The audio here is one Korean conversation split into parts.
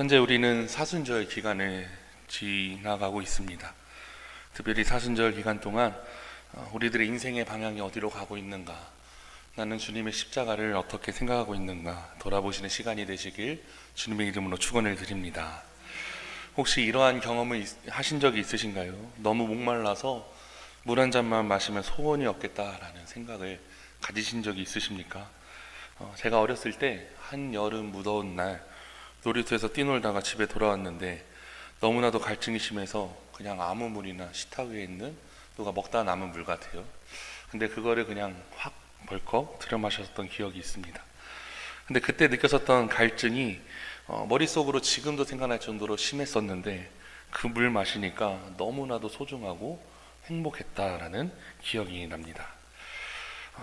현재 우리는 사순절 기간을 지나가고 있습니다. 특별히 사순절 기간 동안 우리들의 인생의 방향이 어디로 가고 있는가, 나는 주님의 십자가를 어떻게 생각하고 있는가 돌아보시는 시간이 되시길 주님의 이름으로 축원을 드립니다. 혹시 이러한 경험을 하신 적이 있으신가요? 너무 목말라서 물 한 잔만 마시면 소원이 없겠다라는 생각을 가지신 적이 있으십니까? 제가 어렸을 때 한여름 무더운 날 놀이터에서 뛰놀다가 집에 돌아왔는데 너무나도 갈증이 심해서 그냥 아무 물이나 식탁 위에 있는 누가 먹다 남은 물 같아요. 근데 그거를 그냥 확 벌컥 들여 마셨던 기억이 있습니다. 근데 그때 느꼈었던 갈증이 머릿속으로 지금도 생각날 정도로 심했었는데 그 물 마시니까 너무나도 소중하고 행복했다라는 기억이 납니다.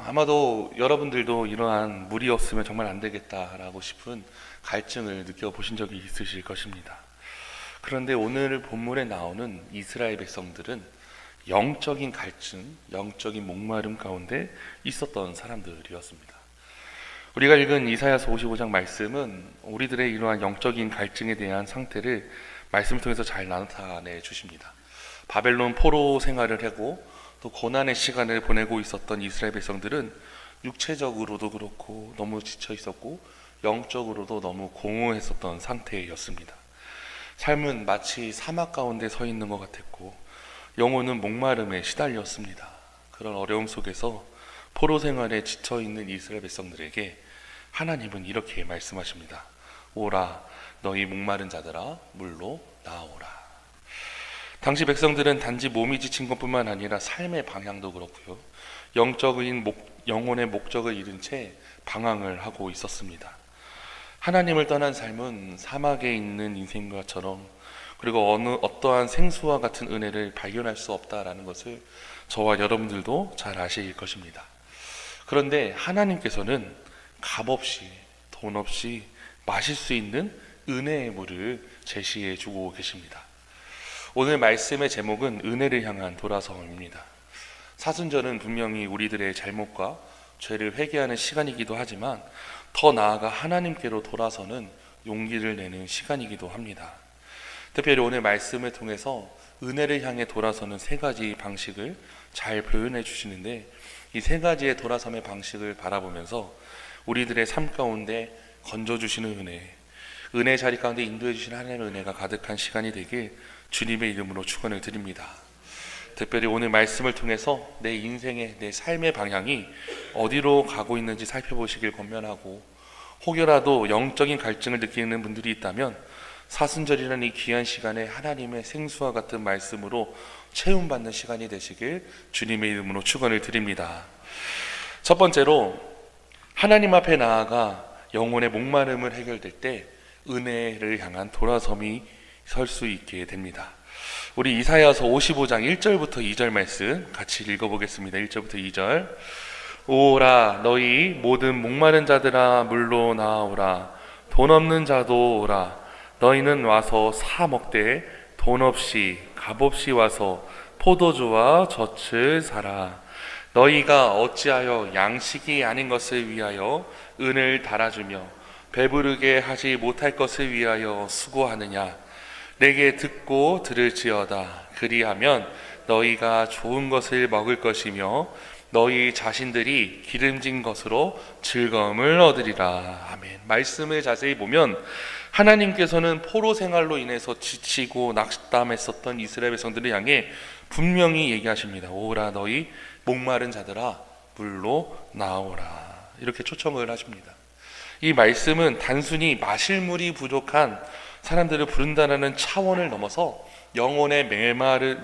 아마도 여러분들도 이러한 물이 없으면 정말 안 되겠다라고 싶은 갈증을 느껴보신 적이 있으실 것입니다. 그런데 오늘 본문에 나오는 이스라엘 백성들은 영적인 갈증, 영적인 목마름 가운데 있었던 사람들이었습니다. 우리가 읽은 이사야서 55장 말씀은 우리들의 이러한 영적인 갈증에 대한 상태를 말씀을 통해서 잘 나타내 주십니다. 바벨론 포로 생활을 하고 또 고난의 시간을 보내고 있었던 이스라엘 백성들은 육체적으로도 그렇고 너무 지쳐 있었고 영적으로도 너무 공허했었던 상태였습니다. 삶은 마치 사막 가운데 서 있는 것 같았고 영혼은 목마름에 시달렸습니다. 그런 어려움 속에서 포로 생활에 지쳐 있는 이스라엘 백성들에게 하나님은 이렇게 말씀하십니다. 오라 너희 목마른 자들아 물로 나오라. 당시 백성들은 단지 몸이 지친 것뿐만 아니라 삶의 방향도 그렇고요, 영혼의 목적을 잃은 채 방황을 하고 있었습니다. 하나님을 떠난 삶은 사막에 있는 인생과처럼, 그리고 어떠한 생수와 같은 은혜를 발견할 수 없다라는 것을 저와 여러분들도 잘 아실 것입니다. 그런데 하나님께서는 값없이 돈 없이 마실 수 있는 은혜의 물을 제시해 주고 계십니다. 오늘 말씀의 제목은 은혜를 향한 돌아서입니다. 사순절은 분명히 우리들의 잘못과 죄를 회개하는 시간이기도 하지만 더 나아가 하나님께로 돌아서는 용기를 내는 시간이기도 합니다. 특별히 오늘 말씀을 통해서 은혜를 향해 돌아서는 세 가지 방식을 잘 표현해 주시는데, 이 세 가지의 돌아섬의 방식을 바라보면서 우리들의 삶 가운데 건져주시는 은혜 자리 가운데 인도해 주시는 하나님의 은혜가 가득한 시간이 되길 주님의 이름으로 축원을 드립니다. 특별히 오늘 말씀을 통해서 내 인생의, 내 삶의 방향이 어디로 가고 있는지 살펴보시길 권면하고, 혹여라도 영적인 갈증을 느끼는 분들이 있다면 사순절이라는 이 귀한 시간에 하나님의 생수와 같은 말씀으로 체험받는 시간이 되시길 주님의 이름으로 축원을 드립니다. 첫 번째로, 하나님 앞에 나아가 영혼의 목마름을 해결될 때 은혜를 향한 돌아섬이 설 수 있게 됩니다. 우리 이사야서 55장 1절부터 2절 말씀 같이 읽어보겠습니다. 1절부터 2절. 오라 너희 모든 목마른 자들아 물로 나오라. 돈 없는 자도 오라. 너희는 와서 사 먹되 돈 없이 값없이 와서 포도주와 젖을 사라. 너희가 어찌하여 양식이 아닌 것을 위하여 은을 달아주며 배부르게 하지 못할 것을 위하여 수고하느냐. 내게 듣고 들을지어다. 그리하면 너희가 좋은 것을 먹을 것이며 너희 자신들이 기름진 것으로 즐거움을 얻으리라. 아멘. 말씀을 자세히 보면 하나님께서는 포로 생활로 인해서 지치고 낙담했었던 이스라엘 백성들을 향해 분명히 얘기하십니다. 오라 너희 목마른 자들아 물로 나오라. 이렇게 초청을 하십니다. 이 말씀은 단순히 마실 물이 부족한 사람들을 부른다는 차원을 넘어서 영혼이 메말라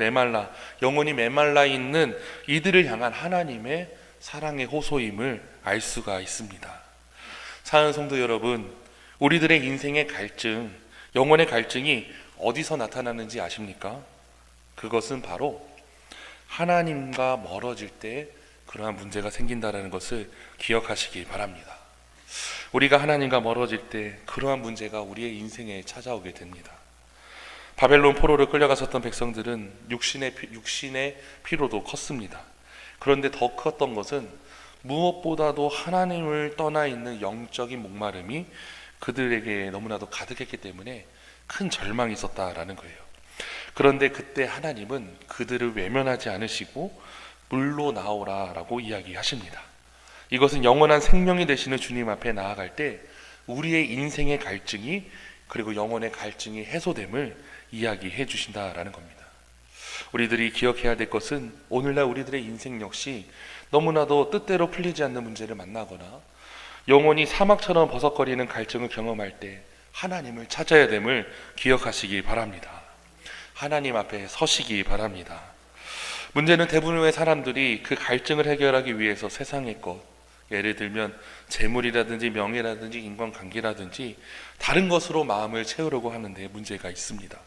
있는 이들을 향한 하나님의 사랑의 호소임을 알 수가 있습니다. 사랑하는 성도 여러분, 우리들의 인생의 갈증, 영혼의 갈증이 어디서 나타나는지 아십니까? 그것은 바로 하나님과 멀어질 때 그러한 문제가 생긴다는 것을 기억하시기 바랍니다. 우리가 하나님과 멀어질 때 그러한 문제가 우리의 인생에 찾아오게 됩니다. 바벨론 포로를 끌려갔었던 백성들은 육신의 피로도 컸습니다. 그런데 더 컸던 것은 무엇보다도 하나님을 떠나 있는 영적인 목마름이 그들에게 너무나도 가득했기 때문에 큰 절망이 있었다라는 거예요. 그런데 그때 하나님은 그들을 외면하지 않으시고 물로 나오라라고 이야기하십니다. 이것은 영원한 생명이 되시는 주님 앞에 나아갈 때 우리의 인생의 갈증이 그리고 영혼의 갈증이 해소됨을 이야기해 주신다라는 겁니다. 우리들이 기억해야 될 것은 오늘날 우리들의 인생 역시 너무나도 뜻대로 풀리지 않는 문제를 만나거나 영혼이 사막처럼 버석거리는 갈증을 경험할 때 하나님을 찾아야 됨을 기억하시기 바랍니다. 하나님 앞에 서시기 바랍니다. 문제는 대부분의 사람들이 그 갈증을 해결하기 위해서 세상의 것, 예를 들면 재물이라든지 명예라든지 인간관계라든지 다른 것으로 마음을 채우려고 하는데 문제가 있습니다.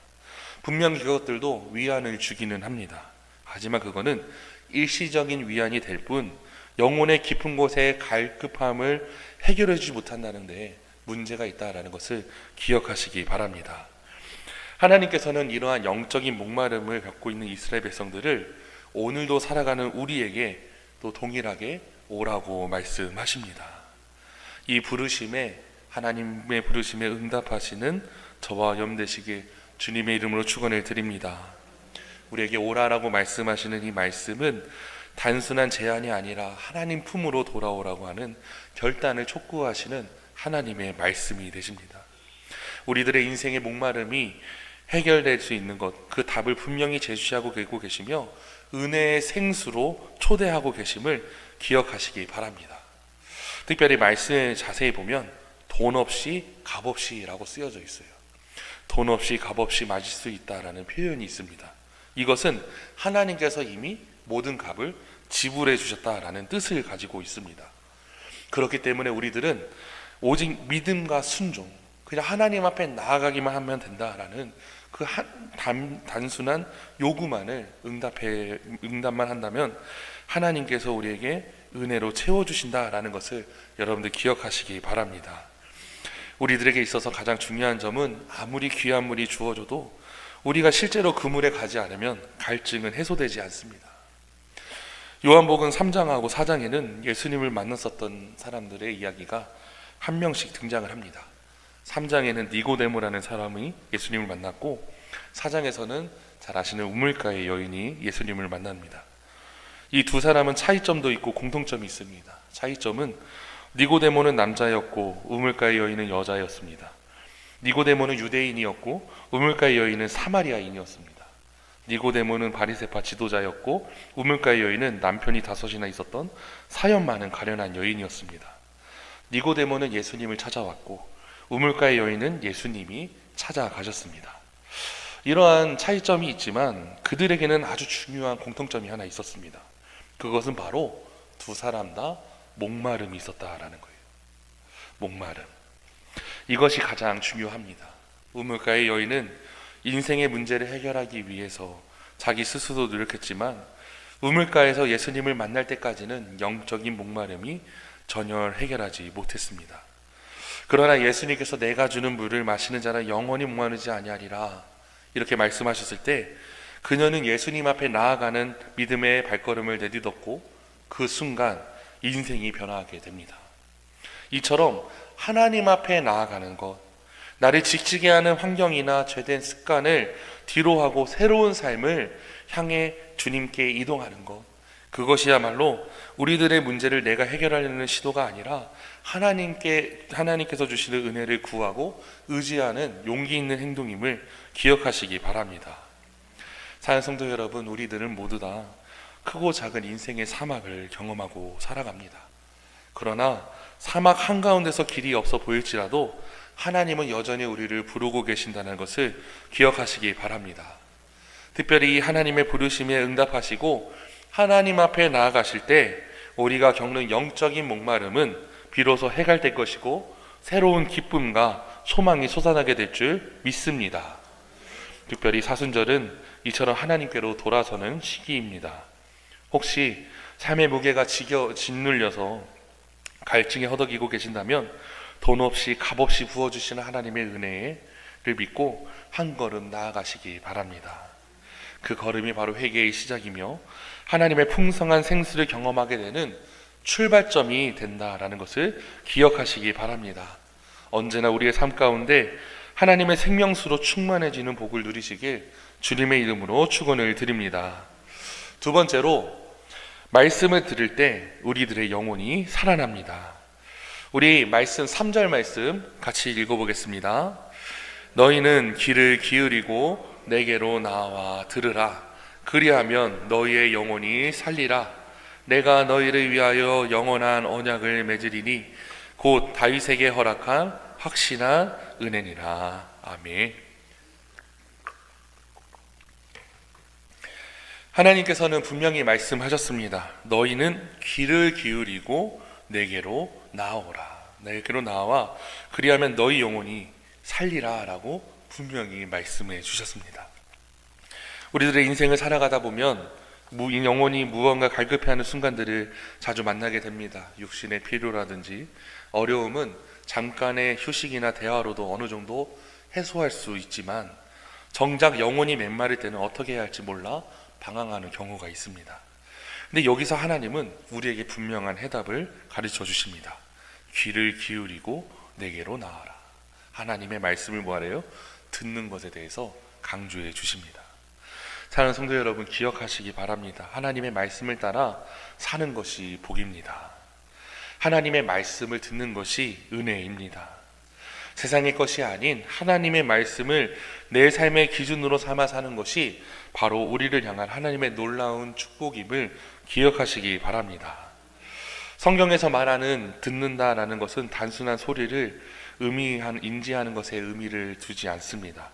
분명히 그것들도 위안을 주기는 합니다. 하지만 그거는 일시적인 위안이 될 뿐 영혼의 깊은 곳의 갈급함을 해결해 주지 못한다는 데 문제가 있다는 것을 기억하시기 바랍니다. 하나님께서는 이러한 영적인 목마름을 겪고 있는 이스라엘 백성들을 오늘도 살아가는 우리에게 또 동일하게 오라고 말씀하십니다. 이 부르심에 하나님의 부르심에 응답하시는 저와 염되시길 주님의 이름으로 축원을 드립니다. 우리에게 오라라고 말씀하시는 이 말씀은 단순한 제안이 아니라 하나님 품으로 돌아오라고 하는 결단을 촉구하시는 하나님의 말씀이 되십니다. 우리들의 인생의 목마름이 해결될 수 있는 것, 그 답을 분명히 제시하고 계시며 은혜의 생수로 초대하고 계심을 기억하시기 바랍니다. 특별히 말씀을 자세히 보면 돈 없이 값 없이라고 쓰여져 있어요. 돈 없이 값 없이 마실 수 있다라는 표현이 있습니다. 이것은 하나님께서 이미 모든 값을 지불해 주셨다라는 뜻을 가지고 있습니다. 그렇기 때문에 우리들은 오직 믿음과 순종, 그냥 하나님 앞에 나아가기만 하면 된다라는 그 단순한 요구만을 응답만 한다면 하나님께서 우리에게 은혜로 채워주신다라는 것을 여러분들 기억하시기 바랍니다. 우리들에게 있어서 가장 중요한 점은 아무리 귀한 물이 주어져도 우리가 실제로 그 물에 가지 않으면 갈증은 해소되지 않습니다. 요한복음 3장하고 4장에는 예수님을 만났었던 사람들의 이야기가 한 명씩 등장을 합니다. 3장에는 니고데모라는 사람이 예수님을 만났고 4장에서는 잘 아시는 우물가의 여인이 예수님을 만납니다. 이 두 사람은 차이점도 있고 공통점이 있습니다. 차이점은 니고데모는 남자였고 우물가의 여인은 여자였습니다. 니고데모는 유대인이었고 우물가의 여인은 사마리아인이었습니다. 니고데모는 바리새파 지도자였고 우물가의 여인은 남편이 5이나 있었던 사연 많은 가련한 여인이었습니다. 니고데모는 예수님을 찾아왔고 우물가의 여인은 예수님이 찾아가셨습니다. 이러한 차이점이 있지만 그들에게는 아주 중요한 공통점이 하나 있었습니다. 그것은 바로 두 사람 다 목마름이 있었다라는 거예요. 목마름. 이것이 가장 중요합니다. 우물가의 여인은 인생의 문제를 해결하기 위해서 자기 스스로 노력했지만 우물가에서 예수님을 만날 때까지는 영적인 목마름이 전혀 해결하지 못했습니다. 그러나 예수님께서 내가 주는 물을 마시는 자는 영원히 목마르지 아니하리라 이렇게 말씀하셨을 때 그녀는 예수님 앞에 나아가는 믿음의 발걸음을 내딛었고 그 순간 인생이 변화하게 됩니다. 이처럼 하나님 앞에 나아가는 것, 나를 지치게 하는 환경이나 죄된 습관을 뒤로하고 새로운 삶을 향해 주님께 이동하는 것, 그것이야말로 우리들의 문제를 내가 해결하려는 시도가 아니라 하나님께서 주시는 은혜를 구하고 의지하는 용기 있는 행동임을 기억하시기 바랍니다. 사랑하는 성도 여러분, 우리들은 모두 다 크고 작은 인생의 사막을 경험하고 살아갑니다. 그러나 사막 한가운데서 길이 없어 보일지라도 하나님은 여전히 우리를 부르고 계신다는 것을 기억하시기 바랍니다. 특별히 하나님의 부르심에 응답하시고 하나님 앞에 나아가실 때 우리가 겪는 영적인 목마름은 비로소 해갈될 것이고 새로운 기쁨과 소망이 솟아나게 될 줄 믿습니다. 특별히 사순절은 이처럼 하나님께로 돌아서는 시기입니다. 혹시 삶의 무게가 짓눌려서 갈증에 허덕이고 계신다면 돈 없이 값 없이 부어주시는 하나님의 은혜를 믿고 한 걸음 나아가시기 바랍니다. 그 걸음이 바로 회개의 시작이며 하나님의 풍성한 생수를 경험하게 되는 출발점이 된다라는 것을 기억하시기 바랍니다. 언제나 우리의 삶 가운데 하나님의 생명수로 충만해지는 복을 누리시길 주님의 이름으로 축원을 드립니다. 두 번째로, 말씀을 들을 때 우리들의 영혼이 살아납니다. 우리 말씀 3절 말씀 같이 읽어보겠습니다. 너희는 귀를 기울이고 내게로 나와 들으라. 그리하면 너희의 영혼이 살리라. 내가 너희를 위하여 영원한 언약을 맺으리니 곧 다윗에게 허락한 확신한 은혜니라. 아멘. 하나님께서는 분명히 말씀하셨습니다. 너희는 귀를 기울이고 내게로 나오라. 내게로 나와 그리하면 너희 영혼이 살리라 라고 분명히 말씀해 주셨습니다. 우리들의 인생을 살아가다 보면 영혼이 무언가 갈급해하는 순간들을 자주 만나게 됩니다. 육신의 필요라든지 어려움은 잠깐의 휴식이나 대화로도 어느 정도 해소할 수 있지만 정작 영혼이 멘마를 때는 어떻게 해야 할지 몰라 방황하는 경우가 있습니다. 근데 여기서 하나님은 우리에게 분명한 해답을 가르쳐 주십니다. 귀를 기울이고 내게로 나와라. 하나님의 말씀을 뭐하래요? 듣는 것에 대해서 강조해 주십니다. 사랑하는 성도 여러분, 기억하시기 바랍니다. 하나님의 말씀을 따라 사는 것이 복입니다. 하나님의 말씀을 듣는 것이 은혜입니다. 세상의 것이 아닌 하나님의 말씀을 내 삶의 기준으로 삼아 사는 것이 바로 우리를 향한 하나님의 놀라운 축복임을 기억하시기 바랍니다. 성경에서 말하는 듣는다라는 것은 단순한 소리를 인지하는 것에 의미를 두지 않습니다.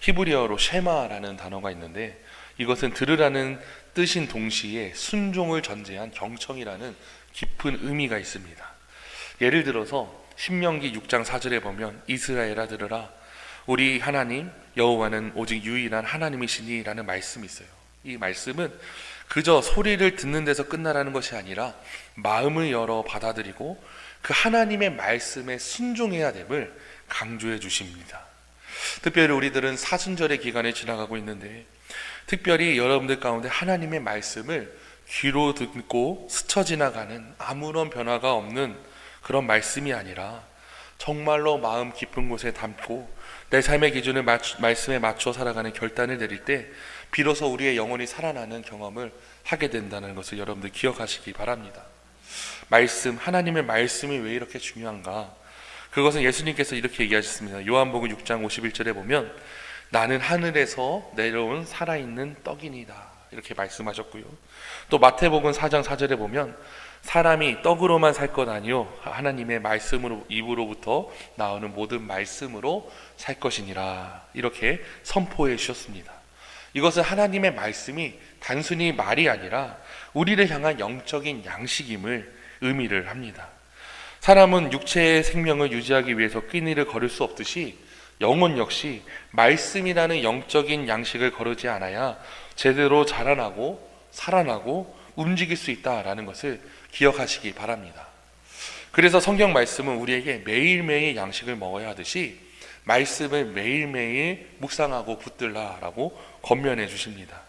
히브리어로 쉐마라는 단어가 있는데 이것은 들으라는 뜻인 동시에 순종을 전제한 경청이라는 깊은 의미가 있습니다. 예를 들어서 신명기 6장 4절에 보면 이스라엘아 들으라 우리 하나님 여호와는 오직 유일한 하나님이시니 라는 말씀이 있어요. 이 말씀은 그저 소리를 듣는 데서 끝나라는 것이 아니라 마음을 열어 받아들이고 그 하나님의 말씀에 순종해야 됨을 강조해 주십니다. 특별히 우리들은 사순절의 기간을 지나가고 있는데 특별히 여러분들 가운데 하나님의 말씀을 귀로 듣고 스쳐 지나가는 아무런 변화가 없는 그런 말씀이 아니라 정말로 마음 깊은 곳에 담고 내 삶의 기준을 말씀에 맞춰 살아가는 결단을 내릴 때 비로소 우리의 영혼이 살아나는 경험을 하게 된다는 것을 여러분들 기억하시기 바랍니다. 말씀, 하나님의 말씀이 왜 이렇게 중요한가? 그것은 예수님께서 이렇게 얘기하셨습니다. 요한복음 6장 51절에 보면 나는 하늘에서 내려온 살아있는 떡이니다 이렇게 말씀하셨고요. 또 마태복음 4장 4절에 보면 사람이 떡으로만 살 것 아니요 하나님의 말씀으로 입으로부터 나오는 모든 말씀으로 살 것이니라 이렇게 선포해 주셨습니다. 이것은 하나님의 말씀이 단순히 말이 아니라 우리를 향한 영적인 양식임을 의미를 합니다. 사람은 육체의 생명을 유지하기 위해서 끼니를 거를 수 없듯이 영혼 역시 말씀이라는 영적인 양식을 거르지 않아야 제대로 자라나고 살아나고 움직일 수 있다라는 것을 기억하시기 바랍니다. 그래서 성경 말씀은 우리에게 매일매일 양식을 먹어야 하듯이 말씀을 매일매일 묵상하고 붙들라라고 권면해 주십니다.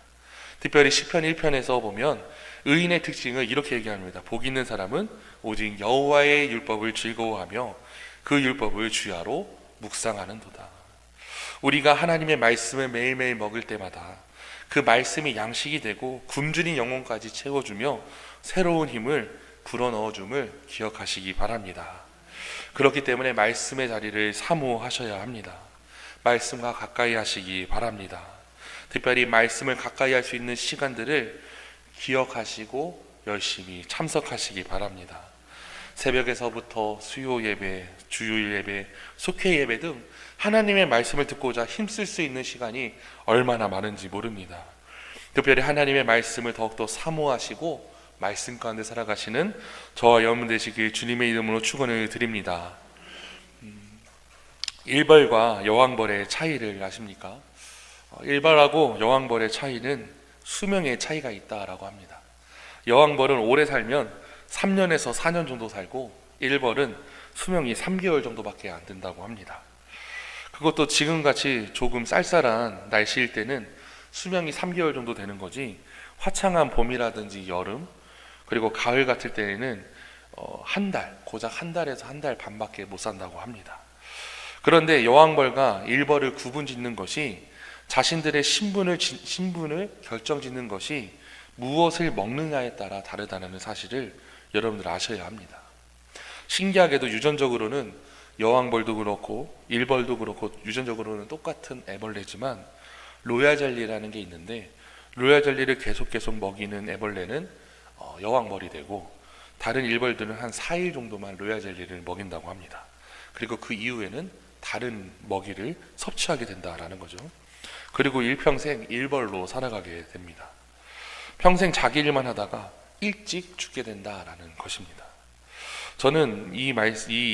특별히 시편 1편에서 보면 의인의 특징을 이렇게 얘기합니다. 복 있는 사람은 오직 여호와의 율법을 즐거워하며 그 율법을 주야로 묵상하는도다. 우리가 하나님의 말씀을 매일매일 먹을 때마다 그 말씀이 양식이 되고 굶주린 영혼까지 채워주며 새로운 힘을 불어넣어줌을 기억하시기 바랍니다. 그렇기 때문에 말씀의 자리를 사모하셔야 합니다. 말씀과 가까이 하시기 바랍니다. 특별히 말씀을 가까이 할 수 있는 시간들을 기억하시고 열심히 참석하시기 바랍니다. 새벽에서부터 수요 예배, 주일 예배, 속회 예배 등 하나님의 말씀을 듣고자 힘쓸 수 있는 시간이 얼마나 많은지 모릅니다. 특별히 하나님의 말씀을 더욱더 사모하시고 말씀 가운데 살아가시는 저와 여러분 되시길 주님의 이름으로 축원을 드립니다. 일벌과 여왕벌의 차이를 아십니까? 일벌하고 여왕벌의 차이는 수명의 차이가 있다라고 합니다. 여왕벌은 오래 살면 3년에서 4년 정도 살고 일벌은 수명이 3개월 정도밖에 안 된다고 합니다. 그것도 지금같이 조금 쌀쌀한 날씨일 때는 수명이 3개월 정도 되는 거지 화창한 봄이라든지 여름 그리고 가을 같을 때에는 한 달, 고작 한 달에서 한 달 반밖에 못 산다고 합니다. 그런데 여왕벌과 일벌을 구분짓는 것이 자신들의 신분을 결정짓는 것이 무엇을 먹느냐에 따라 다르다는 사실을 여러분들 아셔야 합니다. 신기하게도 유전적으로는 여왕벌도 그렇고 일벌도 그렇고 유전적으로는 똑같은 애벌레지만 로얄젤리라는 게 있는데, 로얄젤리를 계속 먹이는 애벌레는 여왕벌이 되고, 다른 일벌들은 한 4일 정도만 로얄젤리를 먹인다고 합니다. 그리고 그 이후에는 다른 먹이를 섭취하게 된다라는 거죠. 그리고 일평생 일벌로 살아가게 됩니다. 평생 자기 일만 하다가 일찍 죽게 된다라는 것입니다. 저는 이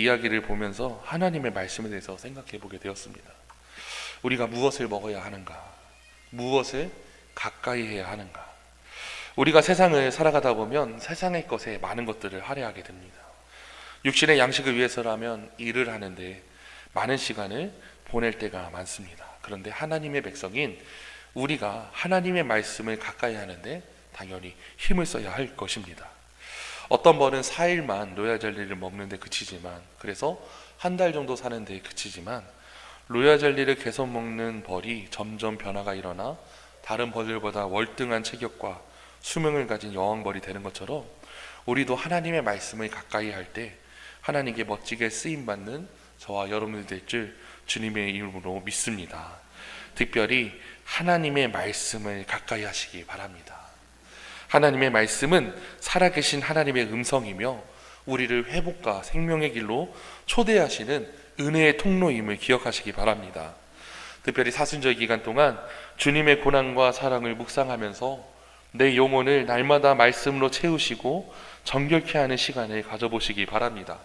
이야기를 보면서 하나님의 말씀에 대해서 생각해 보게 되었습니다. 우리가 무엇을 먹어야 하는가? 무엇을 가까이 해야 하는가? 우리가 세상을 살아가다 보면 세상의 것에 많은 것들을 할애하게 됩니다. 육신의 양식을 위해서라면 일을 하는데 많은 시간을 보낼 때가 많습니다. 그런데 하나님의 백성인 우리가 하나님의 말씀을 가까이 하는데 당연히 힘을 써야 할 것입니다. 어떤 벌은 4일만 로얄젤리를 먹는데 그치지만, 그래서 한 달 정도 사는데 그치지만, 로얄젤리를 계속 먹는 벌이 점점 변화가 일어나 다른 벌들보다 월등한 체격과 수명을 가진 여왕벌이 되는 것처럼, 우리도 하나님의 말씀을 가까이 할 때 하나님께 멋지게 쓰임받는 저와 여러분들 될 줄 주님의 이름으로 믿습니다. 특별히 하나님의 말씀을 가까이 하시기 바랍니다. 하나님의 말씀은 살아계신 하나님의 음성이며 우리를 회복과 생명의 길로 초대하시는 은혜의 통로임을 기억하시기 바랍니다. 특별히 사순절 기간 동안 주님의 고난과 사랑을 묵상하면서 내 영혼을 날마다 말씀으로 채우시고 정결케 하는 시간을 가져보시기 바랍니다.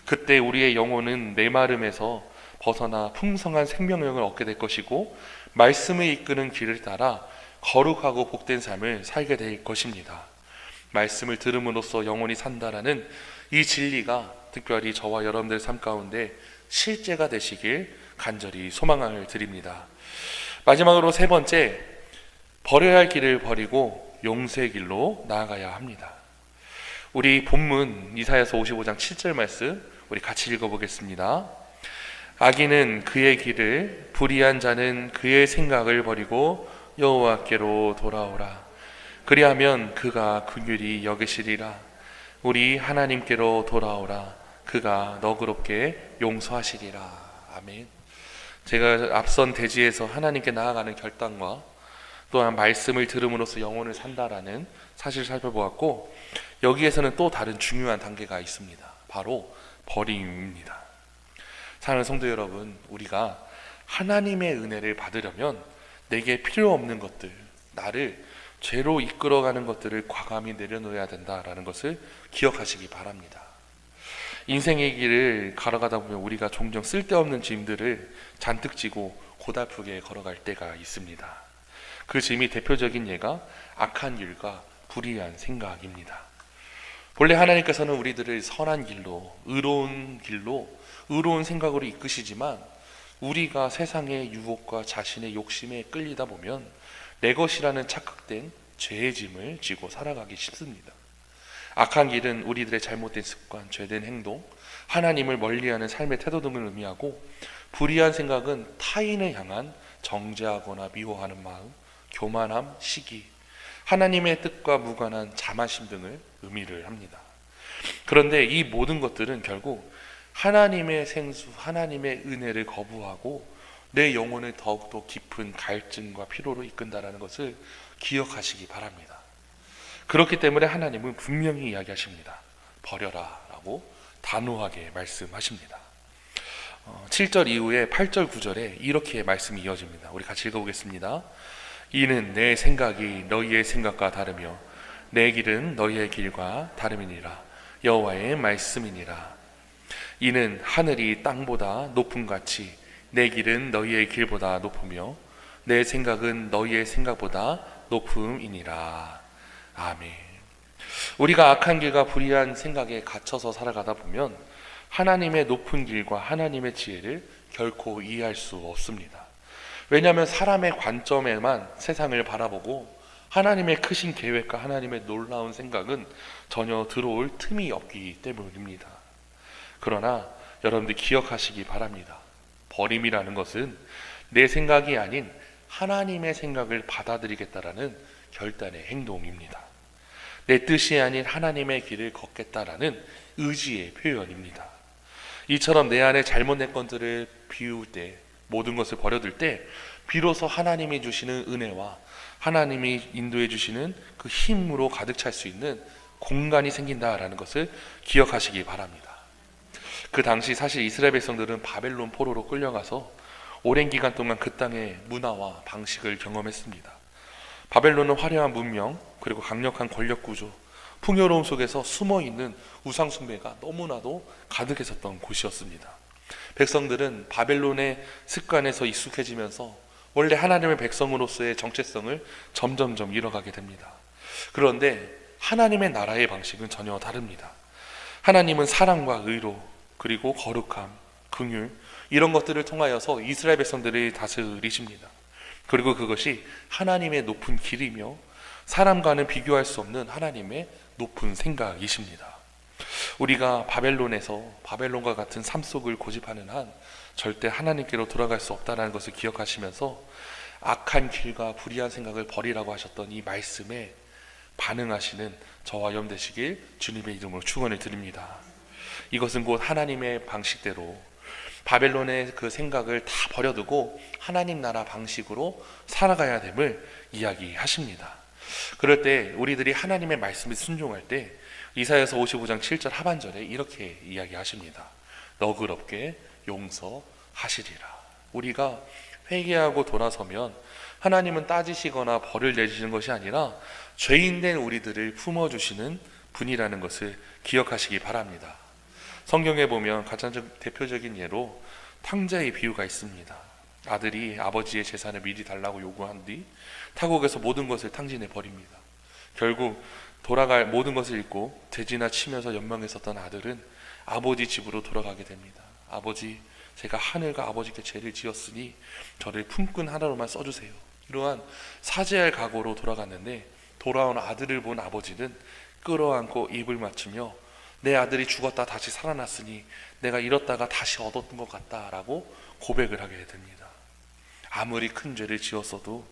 그때 우리의 영혼은 메마름에서 벗어나 풍성한 생명력을 얻게 될 것이고, 말씀을 이끄는 길을 따라 거룩하고 복된 삶을 살게 될 것입니다. 말씀을 들음으로써 영혼이 산다라는 이 진리가 특별히 저와 여러분들 삶 가운데 실제가 되시길 간절히 소망을 드립니다. 마지막으로 세 번째, 버려야 할 길을 버리고 용서의 길로 나아가야 합니다. 우리 본문 이사야서 55장 7절 말씀 우리 같이 읽어보겠습니다. 악인은 그의 길을, 불의한 자는 그의 생각을 버리고 여호와께로 돌아오라. 그리하면 그가 긍휼히 여기시리라. 우리 하나님께로 돌아오라. 그가 너그럽게 용서하시리라. 아멘. 제가 앞선 대지에서 하나님께 나아가는 결단과 또한 말씀을 들음으로써 영혼을 산다라는 사실을 살펴보았고, 여기에서는 또 다른 중요한 단계가 있습니다. 바로 버림입니다. 사랑하는 성도 여러분, 우리가 하나님의 은혜를 받으려면 내게 필요 없는 것들, 나를 죄로 이끌어가는 것들을 과감히 내려놓아야 된다라는 것을 기억하시기 바랍니다. 인생의 길을 걸어가다 보면 우리가 종종 쓸데없는 짐들을 잔뜩 지고 고달프게 걸어갈 때가 있습니다. 그 짐이 대표적인 예가 악한 길과 불의한 생각입니다. 본래 하나님께서는 우리들을 선한 길로, 의로운 생각으로 이끄시지만, 우리가 세상의 유혹과 자신의 욕심에 끌리다 보면 내 것이라는 착각된 죄의 짐을 지고 살아가기 쉽습니다. 악한 길은 우리들의 잘못된 습관, 죄된 행동, 하나님을 멀리하는 삶의 태도 등을 의미하고, 불의한 생각은 타인을 향한 정죄하거나 미워하는 마음, 교만함, 시기, 하나님의 뜻과 무관한 자만심 등을 의미를 합니다. 그런데 이 모든 것들은 결국 하나님의 생수, 하나님의 은혜를 거부하고 내 영혼을 더욱더 깊은 갈증과 피로로 이끈다라는 것을 기억하시기 바랍니다. 그렇기 때문에 하나님은 분명히 이야기하십니다. 버려라 라고 단호하게 말씀하십니다. 7절 이후에 8절 9절에 이렇게 말씀이 이어집니다. 우리 같이 읽어보겠습니다. 이는 내 생각이 너희의 생각과 다르며 내 길은 너희의 길과 다름이니라. 여호와의 말씀이니라. 이는 하늘이 땅보다 높음 같이 내 길은 너희의 길보다 높으며 내 생각은 너희의 생각보다 높음이니라. 아멘. 우리가 악한 길과 불의한 생각에 갇혀서 살아가다 보면 하나님의 높은 길과 하나님의 지혜를 결코 이해할 수 없습니다. 왜냐하면 사람의 관점에만 세상을 바라보고 하나님의 크신 계획과 하나님의 놀라운 생각은 전혀 들어올 틈이 없기 때문입니다. 그러나 여러분들 기억하시기 바랍니다. 버림이라는 것은 내 생각이 아닌 하나님의 생각을 받아들이겠다라는 결단의 행동입니다. 내 뜻이 아닌 하나님의 길을 걷겠다라는 의지의 표현입니다. 이처럼 내 안에 잘못된 것들을 비울 때, 모든 것을 버려둘 때 비로소 하나님이 주시는 은혜와 하나님이 인도해 주시는 그 힘으로 가득 찰 수 있는 공간이 생긴다라는 것을 기억하시기 바랍니다. 그 당시 사실 이스라엘 백성들은 바벨론 포로로 끌려가서 오랜 기간 동안 그 땅의 문화와 방식을 경험했습니다. 바벨론은 화려한 문명, 그리고 강력한 권력 구조, 풍요로움 속에서 숨어있는 우상 숭배가 너무나도 가득했었던 곳이었습니다. 백성들은 바벨론의 습관에서 익숙해지면서 원래 하나님의 백성으로서의 정체성을 점점점 잃어가게 됩니다. 그런데 하나님의 나라의 방식은 전혀 다릅니다. 하나님은 사랑과 의로, 그리고 거룩함, 긍휼, 이런 것들을 통하여서 이스라엘 백성들을 다스리십니다. 그리고 그것이 하나님의 높은 길이며 사람과는 비교할 수 없는 하나님의 높은 생각이십니다. 우리가 바벨론과 같은 삶 속을 고집하는 한 절대 하나님께로 돌아갈 수 없다는 것을 기억하시면서 악한 길과 불의한 생각을 버리라고 하셨던 이 말씀에 반응하시는 저와 여러분 되시길 주님의 이름으로 축원을 드립니다. 이것은 곧 하나님의 방식대로 바벨론의 그 생각을 다 버려두고 하나님 나라 방식으로 살아가야 됨을 이야기하십니다. 그럴 때 우리들이 하나님의 말씀에 순종할 때 이사야서 55장 7절 하반절에 이렇게 이야기하십니다. 너그럽게 용서하시리라. 우리가 회개하고 돌아서면 하나님은 따지시거나 벌을 내주시는 것이 아니라 죄인된 우리들을 품어주시는 분이라는 것을 기억하시기 바랍니다. 성경에 보면 가장 대표적인 예로 탕자의 비유가 있습니다. 아들이 아버지의 재산을 미리 달라고 요구한 뒤 타국에서 모든 것을 탕진해 버립니다. 결국 돌아갈 모든 것을 잃고 돼지나 치면서 연명했었던 아들은 아버지 집으로 돌아가게 됩니다. 아버지, 제가 하늘과 아버지께 죄를 지었으니 저를 품꾼 하나로만 써주세요. 이러한 사죄할 각오로 돌아갔는데 돌아온 아들을 본 아버지는 끌어안고 입을 맞추며 내 아들이 죽었다 다시 살아났으니 내가 잃었다가 다시 얻었던 것 같다라고 고백을 하게 됩니다. 아무리 큰 죄를 지었어도,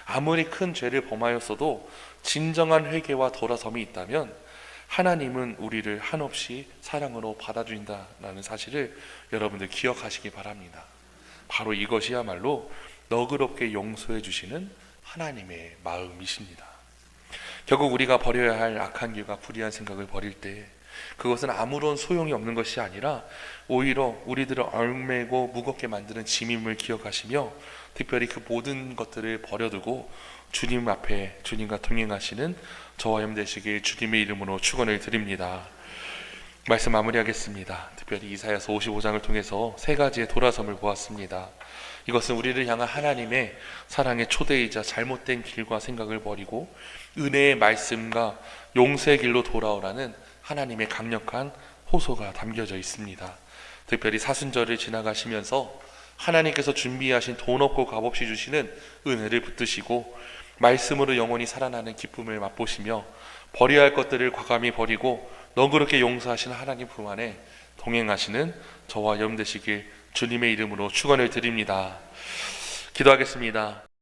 아무리 큰 죄를 범하였어도 진정한 회개와 돌아섬이 있다면 하나님은 우리를 한없이 사랑으로 받아주신다는 사실을 여러분들 기억하시기 바랍니다. 바로 이것이야말로 너그럽게 용서해 주시는 하나님의 마음이십니다. 결국 우리가 버려야 할 악한 길과 불의한 생각을 버릴 때 그것은 아무런 소용이 없는 것이 아니라 오히려 우리들을 얽매고 무겁게 만드는 짐임을 기억하시며 특별히 그 모든 것들을 버려두고 주님 앞에 주님과 동행하시는 저와 여러분 되시길 주님의 이름으로 축원을 드립니다. 말씀 마무리하겠습니다. 특별히 이사야서 55장을 통해서 세 가지의 돌아섬을 보았습니다. 이것은 우리를 향한 하나님의 사랑의 초대이자 잘못된 길과 생각을 버리고 은혜의 말씀과 용서의 길로 돌아오라는 하나님의 강력한 호소가 담겨져 있습니다. 특별히 사순절을 지나가시면서 하나님께서 준비하신 돈 없고 값없이 주시는 은혜를 붙드시고 말씀으로 영원히 살아나는 기쁨을 맛보시며 버려야 할 것들을 과감히 버리고 너그럽게 용서하시는 하나님 품 안에 동행하시는 저와 여러분 되시길 주님의 이름으로 축원을 드립니다. 기도하겠습니다.